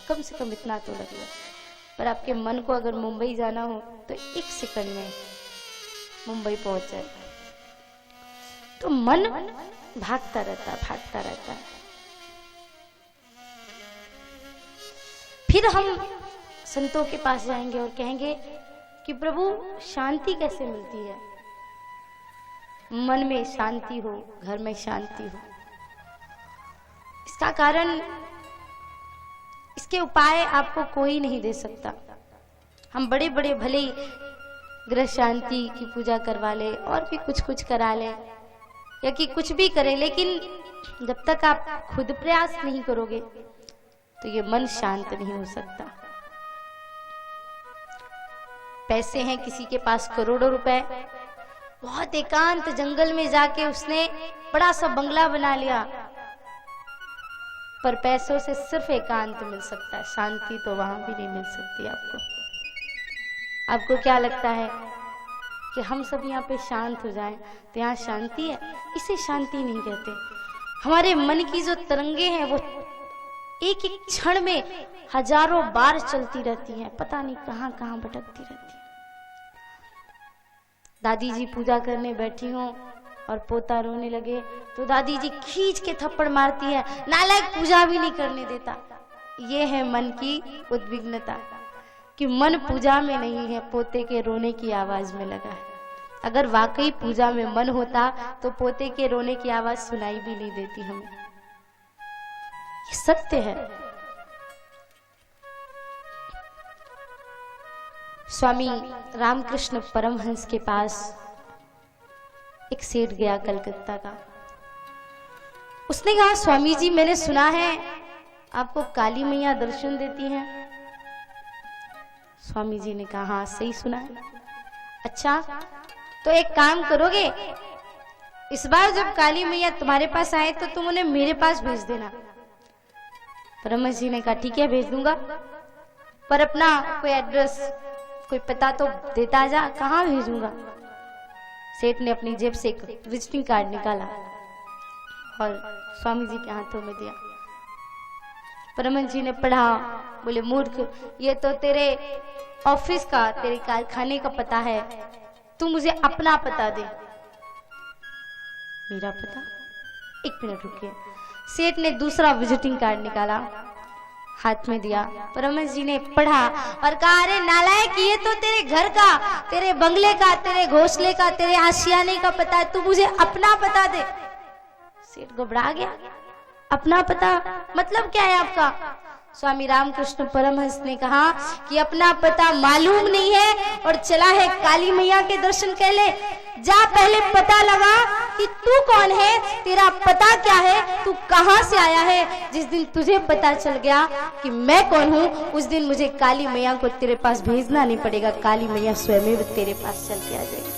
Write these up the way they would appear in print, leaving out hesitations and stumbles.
कम से कम इतना तो लगेगा। पर आपके मन को अगर मुंबई जाना हो तो 1 सेकंड में मुंबई पहुंच जाए। तो मन भागता रहता है। फिर हम संतों के पास जाएंगे और कहेंगे कि प्रभु शांति कैसे मिलती है? मन में शांति हो, घर में शांति हो। इसका कारण, इसके उपाय आपको कोई नहीं दे सकता। हम बड़े बड़े भले ही ग्रह शांति की पूजा करवा ले और भी कुछ करा ले या कि कुछ भी करें, लेकिन जब तक आप खुद प्रयास नहीं करोगे तो ये मन शांत नहीं हो सकता। पैसे हैं किसी के पास करोड़ों रुपए, बहुत एकांत जंगल में जाके उसने बड़ा सा बंगला बना लिया, पर पैसों से सिर्फ एकांत मिल सकता है, शांति तो वहां भी नहीं मिल सकती आपको क्या लगता है कि हम सब यहाँ पे शांत हो जाएं तो यहाँ शांति है? इसे शांति नहीं कहते। हमारे मन की जो तरंगे हैं वो एक एक क्षण में हजारों बार चलती रहती हैं, पता नहीं कहां कहां भटकती रहती है। दादी जी पूजा करने बैठी हों और पोता रोने लगे तो दादी जी खींच के थप्पड़ मारती है, नालायक पूजा भी नहीं करने देता। ये है मन की उद्विग्नता कि मन पूजा में नहीं है, पोते के रोने की आवाज में लगा है। अगर वाकई पूजा में मन होता तो पोते के रोने की आवाज सुनाई भी नहीं देती हमें। ये सत्य है। स्वामी रामकृष्ण परमहंस के पास एक सेठ गया कलकत्ता का। उसने कहा, स्वामी जी मैंने सुना है आपको काली मैया दर्शन देती हैं। स्वामी जी ने कहा, हाँ सही सुना है। अच्छा तो एक काम करोगे, इस बार जब काली मैया तुम्हारे पास आए तो तुम उन्हें मेरे पास भेज देना। परमहंस जी ने कहा, ठीक है भेज दूंगा, पर अपना कोई एड्रेस कोई पता तो देता जा। कहाँ भेजूंगा? सेठ ने अपनी जेब से एक विजिटिंग कार्ड निकाला और स्वामी जी के हाथों में दिया। परमहंस जी ने पढ़ा, बोले मूर्ख, ये तो तेरे ऑफिस का, तेरे कारखाने का पता है, तू मुझे अपना पता दे। मेरा पता? 1 मिनट रुकिए। सेठ ने दूसरा विजिटिंग कार्ड निकाला, हाथ में दिया। परमहंस जी ने पढ़ा और कहा, अरे नालायक, ये तो तेरे घर का, तेरे बंगले का, तेरे घोंसले का, तेरे आशियाने का पता है, तू मुझे अपना पता दे। सेठ घबरा गया, अपना पता मतलब क्या है आपका? स्वामी रामकृष्ण परमहंस ने कहा कि अपना पता मालूम नहीं है और चला है काली मैया के दर्शन कर ले। जा पहले पता लगा कि तू कौन है, तेरा पता क्या है, तू कहां से आया है। जिस दिन तुझे पता चल गया कि मैं कौन हूं, उस दिन मुझे काली मैया को तेरे पास भेजना नहीं पड़ेगा, काली मैया स्वयं तेरे पास चल के आ जाएगी।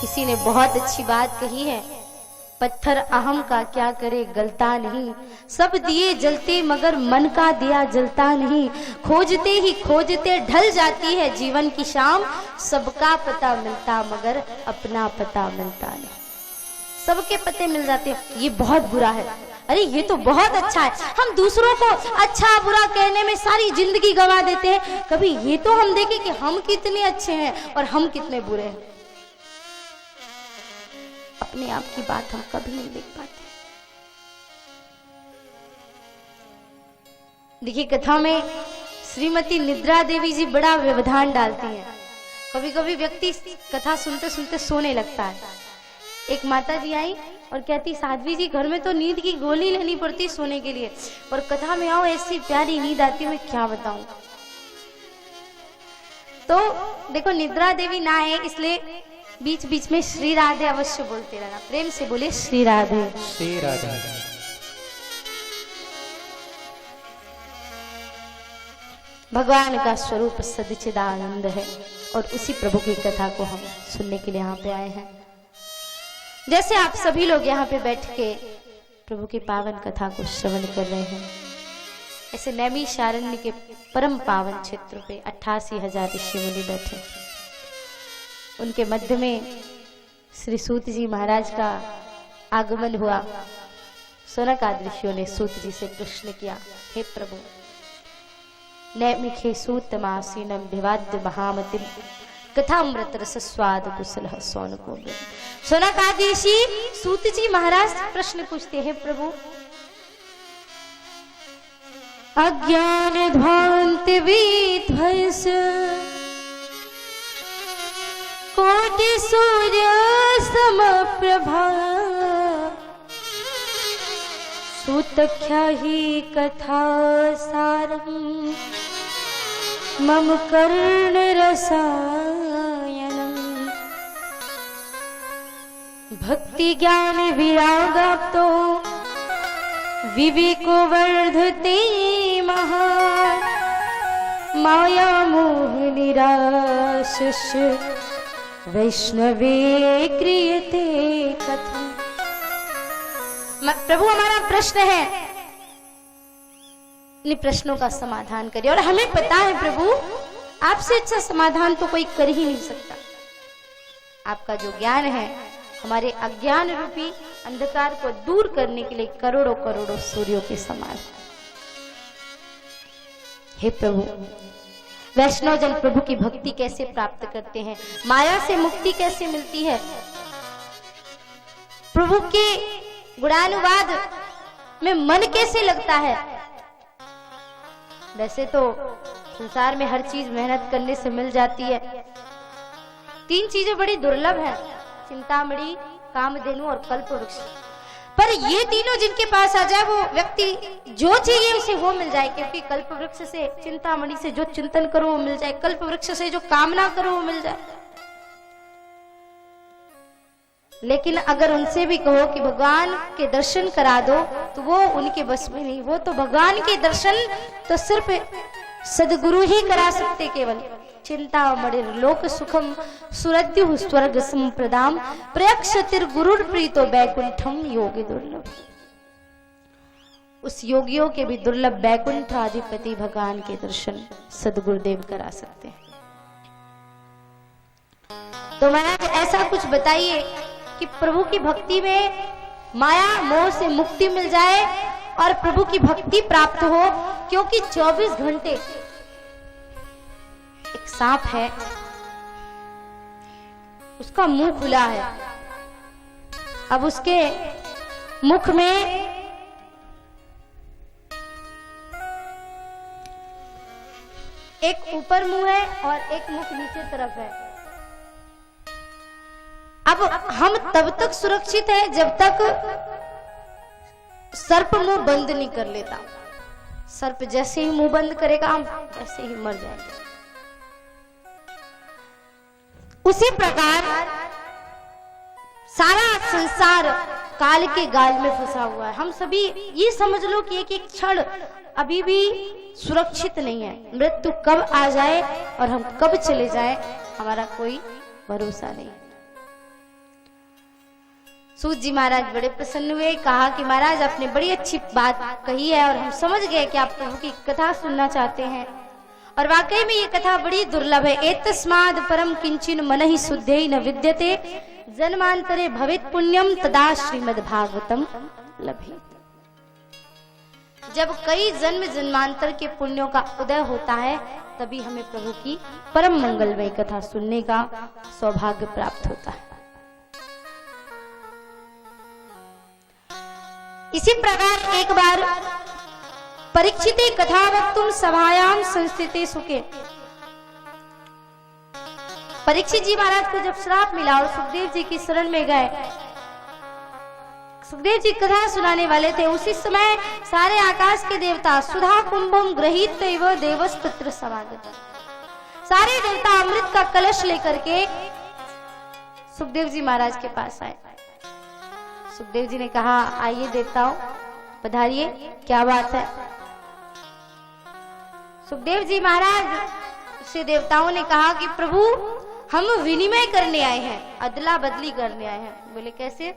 किसी ने बहुत अच्छी बात कही है, पत्थर अहम का क्या करे गलता नहीं, सब दिए जलते मगर मन का दिया जलता नहीं, खोजते ही खोजते ढल जाती है जीवन की शाम, सबका पता मिलता मगर अपना पता मिलता नहीं। सबके पते मिल जाते हैं, ये बहुत बुरा है, अरे ये तो बहुत अच्छा है। हम दूसरों को अच्छा बुरा कहने में सारी जिंदगी गंवा देते हैं, कभी ये तो हम देखें कि हम कितने अच्छे हैं और हम कितने बुरे हैं। अपने आप की बात हम कभी नहीं देख पाते। देखिए कथा में श्रीमती निद्रा देवी जी बड़ा व्यवधान डालती हैं। कभी कभी व्यक्ति कथा सुनते सुनते सोने लगता है। एक माता जी आई और कहती, साध्वी जी घर में तो नींद की गोली लेनी पड़ती सोने के लिए, पर कथा में आओ ऐसी प्यारी नींद आती, मैं क्या बताऊं। तो देखो निद्रा देवी ना है, इसलिए बीच बीच में श्री राधे अवश्य बोलते रहना। प्रेम से बोले श्री राधे। श्री राधे। भगवान का स्वरूप सच्चिदानंद है और उसी प्रभु की कथा को हम सुनने के लिए यहाँ पे आए हैं। जैसे आप सभी लोग यहाँ पे बैठ के प्रभु की पावन कथा को श्रवण कर रहे हैं, ऐसे नैमिषारण्य के परम पावन क्षेत्र पे 88,000 ऋषि मुनि बैठे। उनके मध्य में श्री सूत जी महाराज का आगमन हुआ। शौनकादि ऋषियों ने सूत जी से प्रश्न किया, हे प्रभु, नैमिखे सूतमासीनम विवाद्य महामतिम कथामृत रस स्वाद कुशल सौनको। शौनकादि ऋषि सूत जी महाराज प्रश्न पूछते हैं, प्रभु अज्ञान ध्वांत विध्वंस कोटि सूर्य समप्रभा सूतख्या ही कथा सारम मम कर्ण रसायनम। भक्ति ज्ञान विरागाप्तो विवेको वर्धते महा माया मोह निराशश वैष्णवे क्रियते कथम। प्रभु हमारा प्रश्न है, इन प्रश्नों का समाधान करिए। और हमें पता है प्रभु, आपसे अच्छा समाधान तो कोई कर ही नहीं सकता। आपका जो ज्ञान है हमारे अज्ञान रूपी अंधकार को दूर करने के लिए करोड़ों करोड़ों सूर्यों के समान। हे प्रभु, वैष्णव जन प्रभु की भक्ति कैसे प्राप्त करते हैं, माया से मुक्ति कैसे मिलती है, प्रभु के गुणानुवाद में मन कैसे लगता है। वैसे तो संसार में हर चीज मेहनत करने से मिल जाती है। 3 चीजें बड़ी दुर्लभ हैं, चिंतामणि, कामधेनु और कल्पवृक्ष। पर ये तीनों जिनके पास आ जाए वो व्यक्ति जो चाहिए उसे वो मिल जाए, क्योंकि कल्पवृक्ष से, चिंतामणि से जो चिंतन करो वो मिल जाए, कल्पवृक्ष से जो कामना करो वो मिल जाए। लेकिन अगर उनसे भी कहो कि भगवान के दर्शन करा दो तो वो उनके बस में नहीं। वो तो भगवान के दर्शन तो सिर्फ सदगुरु ही करा सकते केवल। चिंतामणि लोक सुखम सुरद्यु स्वर्ग संप्रदाम प्रयक्षतिर गुरुर प्रीतो बैकुंठम योगी दुर्लभ। उस योगियों के भी दुर्लभ बैकुंठ अधिपति भगवान के दर्शन सदगुरुदेव करा सकते हैं। तो महाराज ऐसा कुछ बताइए कि प्रभु की भक्ति में माया मोह से मुक्ति मिल जाए और प्रभु की भक्ति प्राप्त हो। क्योंकि 24 घंटे एक सांप है, उसका मुंह खुला है। अब उसके मुख में एक ऊपर मुंह है और एक मुख नीचे तरफ है। अब हम तब तक सुरक्षित है जब तक सर्प मुंह बंद नहीं कर लेता। सर्प जैसे ही मुंह बंद करेगा हम वैसे ही मर जाएंगे। उसी प्रकार सारा संसार काल के गाल में फंसा हुआ है। हम सभी ये समझ लो कि एक क्षण अभी भी सुरक्षित नहीं है। मृत्यु कब आ जाए और हम कब चले जाए हमारा कोई भरोसा नहीं। सूत जी महाराज बड़े प्रसन्न हुए, कहा कि महाराज आपने बड़ी अच्छी बात कही है और हम समझ गए कि आप प्रभु की कथा सुनना चाहते हैं। और वाकई में ये कथा बड़ी दुर्लभ है। एतस्माद् परम किंचिन मनहि शुद्धे न विद्यते जन्मांतरे भवेत् पुण्यम तदा श्रीमद् भागवतम लभेत। जब कई जन्म जन्मांतर के पुण्यों का उदय होता है तभी हमें प्रभु की परम मंगलमय कथा सुनने का सौभाग्य प्राप्त होता है। इसी प्रकार एक बार परीक्षिते कथा वक्तुम सभायाम संस्थिते सुखे। परीक्षित जी महाराज को जब श्राप मिला और सुखदेव जी की शरण में गए, सुखदेव जी कथा सुनाने वाले थे, उसी समय सारे आकाश के देवता सुधा कुंभम गृहीत देवस्तत्र समागत। सारे देवता अमृत का कलश लेकर के सुखदेव जी महाराज के पास आए। सुखदेव जी ने कहा, आइए देवताओं पधारिए, क्या बात है। सुखदेव जी महाराज से देवताओं ने कहा कि प्रभु हम विनिमय करने आए हैं, अदला बदली करने आए हैं। बोले कैसे?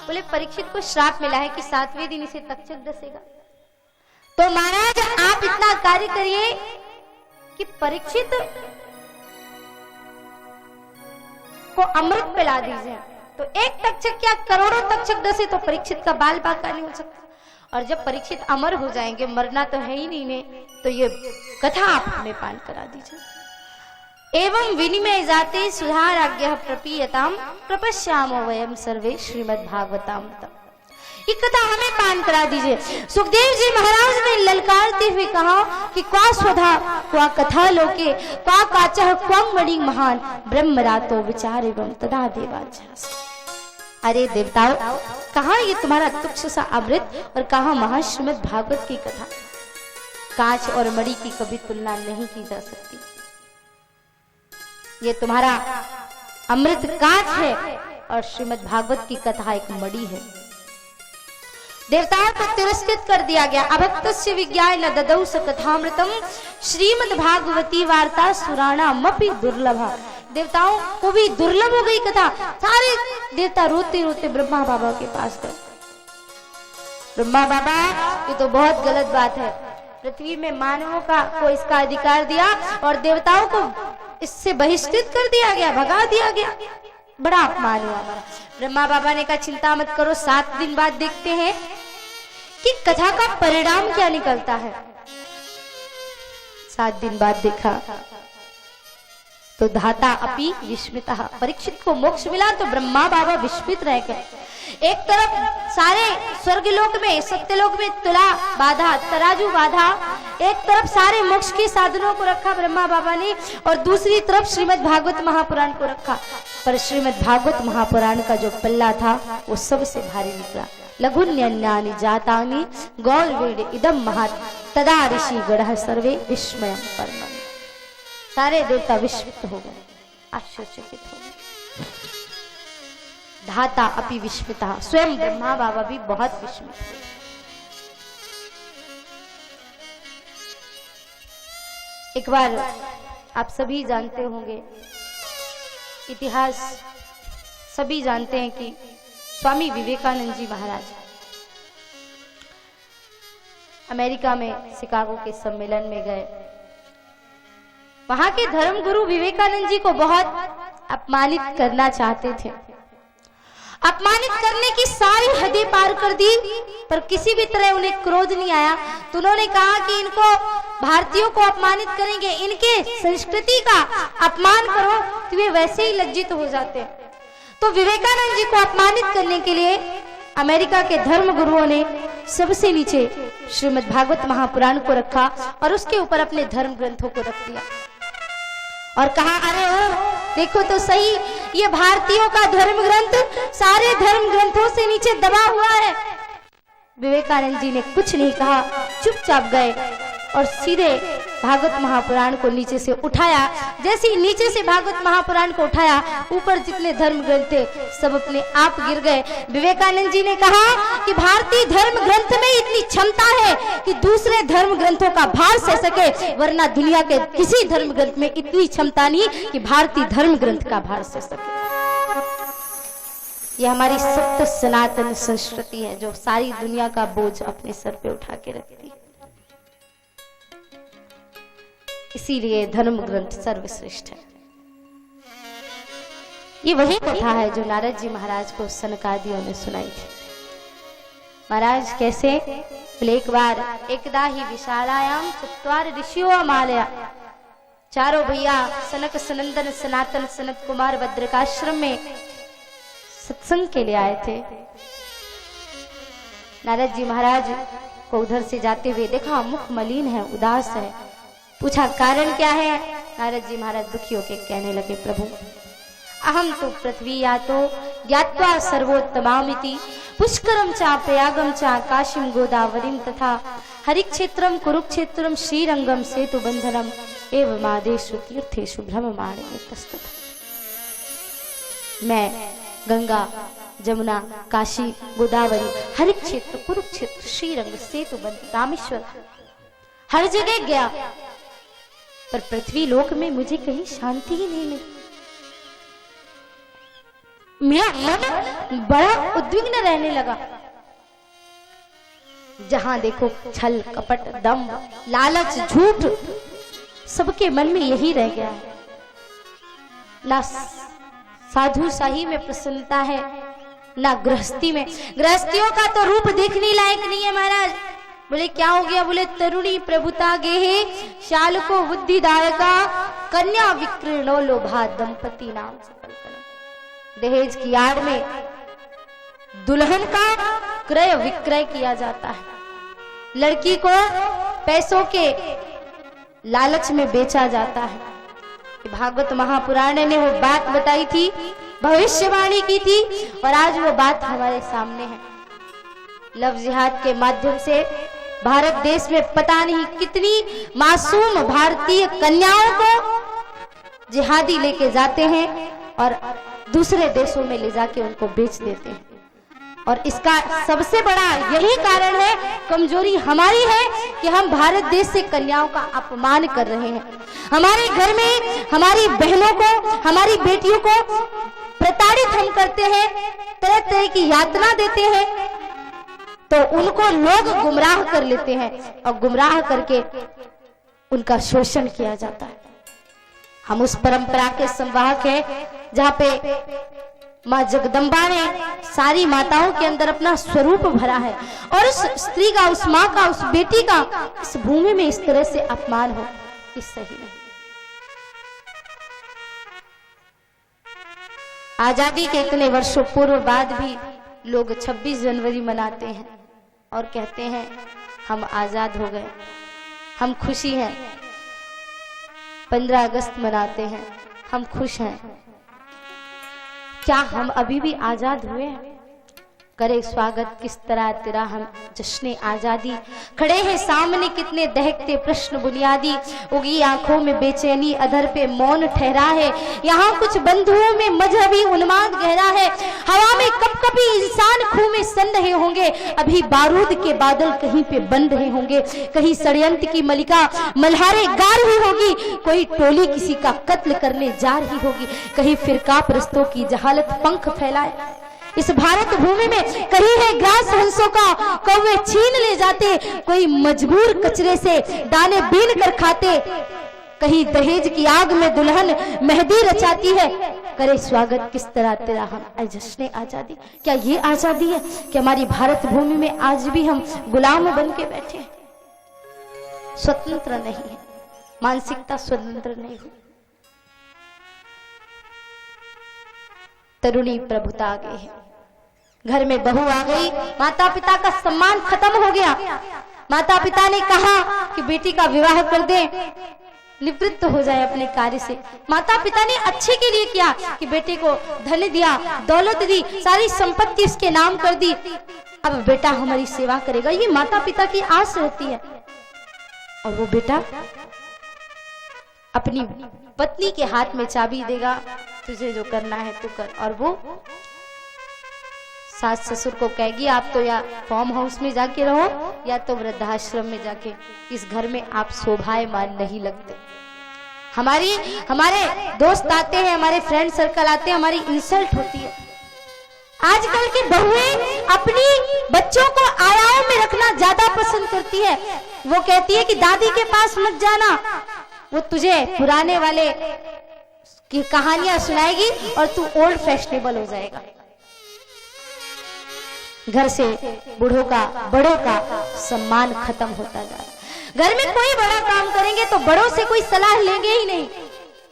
बोले परीक्षित को श्राप मिला है कि 7वें दिन इसे तक्षक डसेगा। तो महाराज आप इतना कार्य करिए कि परीक्षित को अमृत पिला दीजिए। तो एक तक्षक क्या करोड़ों तक्षक डसे तो परीक्षित का बाल बांका नहीं हो सकता। और जब परीक्षित अमर हो जाएंगे, मरना तो है ही नहीं ने, तो ये कथा आप हमें पान करा दीजिए। एवं विनिमय जाते सुधाराज्ञः प्रपीयताम प्रपश्यामो वयम सर्वे श्रीमद्भागवतामृतम्। ये कथा हमें पान करा दीजिए। सुखदेव जी महाराज ने ललकारते हुए कहा कि क्वा स्वधा क्वा कथा लोके क्वा काचः क्वं मणि महान ब्रह्मरातो विचार एवं तदा देवाचास। अरे देवताओं, कहाँ ये तुम्हारा तुच्छ सा अमृत और कहाँ महाश्रीमद् भागवत की कथा। कांच और मणि की कभी तुलना नहीं की जा सकती। ये तुम्हारा अमृत कांच है और श्रीमद् भागवत की कथा एक मणि है। देवताओं को तिरस्कृत कर दिया गया। अभक्तस्य विज्ञाय न ददौ स कथामृतम श्रीमद् भागवती वार्ता सुराणामपि दुर्लभा। देवताओं को भी दुर्लभ हो गई कथा। सारे देवता रोते रोते ब्रह्मा बाबा के पास गए। ब्रह्मा बाबा, ये तो बहुत गलत बात है। पृथ्वी में मानवों को इसका अधिकार दिया और देवताओं को इससे बहिष्कृत कर दिया गया, भगा दिया गया। बड़ा अपमान हुआ हमारा। ब्रह्मा बाबा ने कहा चिंता मत करो, 7 दिन बाद देखते हैं कि कथा का परिणाम क्या निकलता है। 7 दिन बाद देखा तो धाता अपि विस्मितः। परीक्षित को मोक्ष मिला तो ब्रह्मा बाबा विस्मित रह गए। एक तरफ सारे स्वर्गलोक में, सत्यलोक में तुला बाधा, तराजू बाधा, एक तरफ सारे मोक्ष के साधनों को रखा ब्रह्मा बाबा ने और दूसरी तरफ श्रीमद् भागवत महापुराण को रखा। पर श्रीमद् भागवत महापुराण का जो पल्ला था वो सबसे भारी निकला। लघुन्यन्यानि जातानि गौरवेण इदम महत् तदा ऋषि गणः सर्वे विस्मयं परमम्। सारे देवता विस्मित हो गए, आश्चर्यचकित हो गए। धाता अपि विस्मितः, स्वयं ब्रह्मा बाबा भी बहुत विस्मित हुए। एक बार आप सभी जानते होंगे, इतिहास सभी जानते हैं कि स्वामी विवेकानंद जी महाराज अमेरिका में शिकागो के सम्मेलन में गए। वहां के धर्मगुरु विवेकानंद जी को बहुत अपमानित करना चाहते थे। अपमानित करने की सारी हदें पार कर दी, पर किसी भी तरह उन्हें क्रोध नहीं आया। तो उन्होंने कहा कि इनको भारतीयों को अपमानित करेंगे, इनके संस्कृति का अपमान करो तो वे वैसे ही लज्जित हो जाते हैं। तो विवेकानंद जी को अपमानित करने के लिए अमेरिका के धर्म गुरुओं ने सबसे नीचे श्रीमद् भागवत महापुराण को रखा और उसके ऊपर अपने धर्म ग्रंथों को रख दिया और कहा, अरे ओ देखो तो सही, ये भारतीयों का धर्म ग्रंथ सारे धर्म ग्रंथों से नीचे दबा हुआ है। विवेकानंद जी ने कुछ नहीं कहा, चुपचाप गए और सीधे भागवत महापुराण को नीचे से उठाया। जैसे ही नीचे से भागवत महापुराण को उठाया, ऊपर जितने धर्म ग्रंथ थे सब अपने आप गिर गए। विवेकानंद जी ने कहा कि भारतीय धर्म ग्रंथ में इतनी क्षमता है कि दूसरे धर्म ग्रंथों का भार सह सके, वरना दुनिया के किसी धर्म ग्रंथ में इतनी क्षमता नहीं कि भारतीय धर्म ग्रंथ का भार सह सके। यह हमारी सत्य सनातन संस्कृति है जो सारी दुनिया का बोझ अपने सर पे उठा के रखती है। इसीलिए धर्म ग्रंथ सर्वश्रेष्ठ है। ये वही कथा है जो नारद जी महाराज को सनकादियों ने सुनाई थी। महाराज कैसे? एक बार एकदा ही विशालायाम चत्वार ऋषियों अमालया, चारों भैया सनक सनंदन सनातन सनत कुमार भद्रकाश्रम में सत्संग के लिए आए थे। नारद जी महाराज को उधर से जाते हुए देखा, मुख मलिन है, उदास है। पूछा कारण क्या है? नारद जी महाराज दुखी होकर कहने लगे, प्रभु अहम तो पृथ्वी या तो ज्ञात्वा सर्वोत्तमामिति पुष्करम चा प्रयागम चा काशीम गोदावरीम तथा हरिक्षेत्रम कुरुक्षेत्रम श्रीरंगम सेतु बंधनम एवं आदेशु तीर्थेषु भ्रममाणे तस्ततः। मैं गंगा जमुना काशी गोदावरी हरिक्षेत्र कुरुक्षेत्र श्रीरंग सेतु बंधन रामेश्वर हर जगह गया, पर पृथ्वी लोक में मुझे कहीं शांति ही नहीं मिली। मेरा मन बड़ा उद्विग्न रहने लगा। जहां देखो छल कपट दम लालच झूठ, सबके मन में यही रह गया है। ना साधु शाही में प्रसन्नता है, ना गृहस्थी में। गृहस्थियों का तो रूप देखने लायक नहीं है महाराज। बोले क्या हो गया? बोले तरुणी प्रभुता गेहे शाल को बुद्धिदायका कन्या विक्रीर्णो लोभा दंपति नाम सफल। दहेज की आड़ में दुल्हन का क्रय विक्रय किया जाता है, लड़की को पैसों के लालच में बेचा जाता है। भागवत महापुराण ने वो बात बताई थी, भविष्यवाणी की थी, और आज वो बात हमारे सामने है। लव जिहाद के माध्यम से भारत देश में पता नहीं कितनी मासूम भारतीय कन्याओं को जिहादी लेके जाते हैं और दूसरे देशों में ले जाके उनको बेच देते हैं। और इसका सबसे बड़ा यही कारण है, कमजोरी हमारी है कि हम भारत देश से कन्याओं का अपमान कर रहे हैं। हमारे घर में हमारी बहनों को, हमारी बेटियों को प्रताड़ित हम करते हैं, तरह तरह की यातना देते हैं, तो उनको लोग गुमराह कर लेते हैं और गुमराह करके उनका शोषण किया जाता है। हम उस परंपरा के संवाहक हैं जहाँ पे माँ जगदम्बा ने सारी माताओं के अंदर अपना स्वरूप भरा है, और उस स्त्री का, उस माँ का, उस बेटी का इस भूमि में इस तरह से अपमान हो, ये सही नहीं। आजादी के इतने वर्षों पूर्व बाद भी लोग 26 जनवरी मनाते हैं और कहते हैं हम आजाद हो गए, हम खुशी हैं। 15 अगस्त मनाते हैं, हम खुश हैं। क्या हम अभी भी आजाद हुए हैं? करे स्वागत किस तरह तेरा हम जश्न आजादी। खड़े हैं सामने कितने दहकते प्रश्न बुनियादी, उगी आंखों में बेचैनी, अधर पे मौन ठहरा है। यहाँ कुछ बंधुओं में मजहबी उन्माद गहरा है। हवा में कब कभी इंसान खूह में सन रहे होंगे, अभी बारूद के बादल कहीं पे बन रहे होंगे। कहीं षड्यंत्र की मलिका मल्हारे गा रही होगी, कोई टोली किसी का कत्ल करने जा रही होगी, कहीं फिरका परस्तों की जहालत पंख फैलाए। इस भारत भूमि में कहीं है ग्रास हंसों का कौवे छीन ले जाते, कोई मजबूर कचरे से दाने बीन कर खाते, कहीं दहेज की आग में दुल्हन मेहंदी रचाती है। करे स्वागत किस तरह तेरा हम जश्न आजादी। क्या ये आजादी है कि हमारी भारत भूमि में आज भी हम गुलाम बन के बैठे हैं? स्वतंत्र नहीं है, मानसिकता स्वतंत्र नहीं हुई। तरुणी प्रभुता आ गई है, घर में बहू आ गई, माता पिता का सम्मान खत्म हो गया। माता पिता ने कहा कि बेटी का विवाह कर दे, निवृत्त हो जाए अपने कार्य से। माता पिता ने अच्छे के लिए किया कि बेटे को धन दिया, दौलत दी, सारी संपत्ति उसके नाम कर दी, अब बेटा हमारी सेवा करेगा, ये माता पिता की आस रहती है। और वो बेटा अपनी पत्नी के हाथ में चाबी देगा, तुझे जो करना है तू कर। और वो सास ससुर को कहेगी आप तो या फार्म हाउस में जाके रहो या तो वृद्धाश्रम में जाके, इस घर में आप शोभायमान नहीं लगते। हमारे दोस्त आते हैं, हमारे फ्रेंड सर्कल आते हैं, हमारी इंसल्ट होती है। आजकल की बहुएं अपनी बच्चों को आयाओं में रखना ज्यादा पसंद करती है। वो कहती है कि दादी के पास मत जाना, वो तुझे पुराने वाले की कहानियां सुनाएगी और तू ओल्ड फैशनेबल हो जाएगा। घर से बूढ़ों का, बड़ों का सम्मान खत्म होता जा रहा है। घर में कोई बड़ा काम करेंगे तो बड़ों से कोई सलाह लेंगे ही नहीं।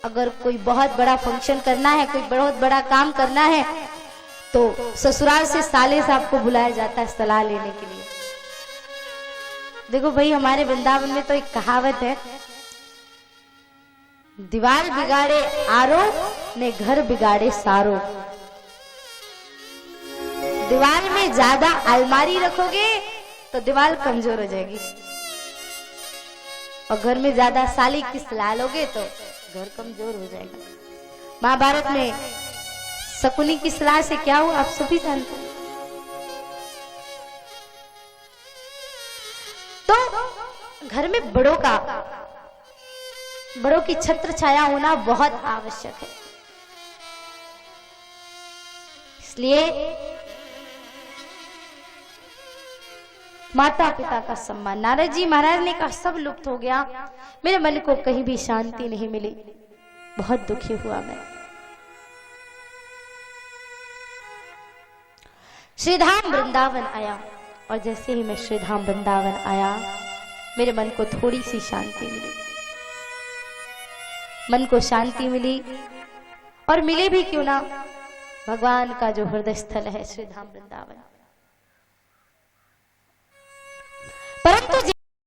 अगर कोई बहुत बड़ा फंक्शन करना है, कोई बहुत बड़ा काम करना है, तो ससुराल से साले साहब को बुलाया जाता है सलाह लेने के लिए। देखो भाई, हमारे वृंदावन में तो एक कहावत है, दीवार बिगाड़े आरो ने घर बिगाड़े सारो। दीवार में ज्यादा अलमारी रखोगे तो दीवार कमजोर हो जाएगी, और घर में ज्यादा साली की सलाह लोगे तो घर कमजोर हो जाएगा। महाभारत में शकुनी की सलाह से क्या हुआ आप सभी जानते हैं। तो घर में बड़ों की छत्र छाया होना बहुत आवश्यक है। इसलिए माता पिता का सम्मान। नारद जी महाराज ने कहा सब लुप्त हो गया, मेरे मन को कहीं भी शांति नहीं मिली, बहुत दुखी हुआ मैं। श्रीधाम वृंदावन आया। और जैसे ही मैं श्रीधाम वृंदावन आया, मेरे मन को थोड़ी सी शांति मिली, मन को शांति मिली। और मिले भी क्यों ना, भगवान का जो हृदय स्थल है श्रीधाम वृंदावन,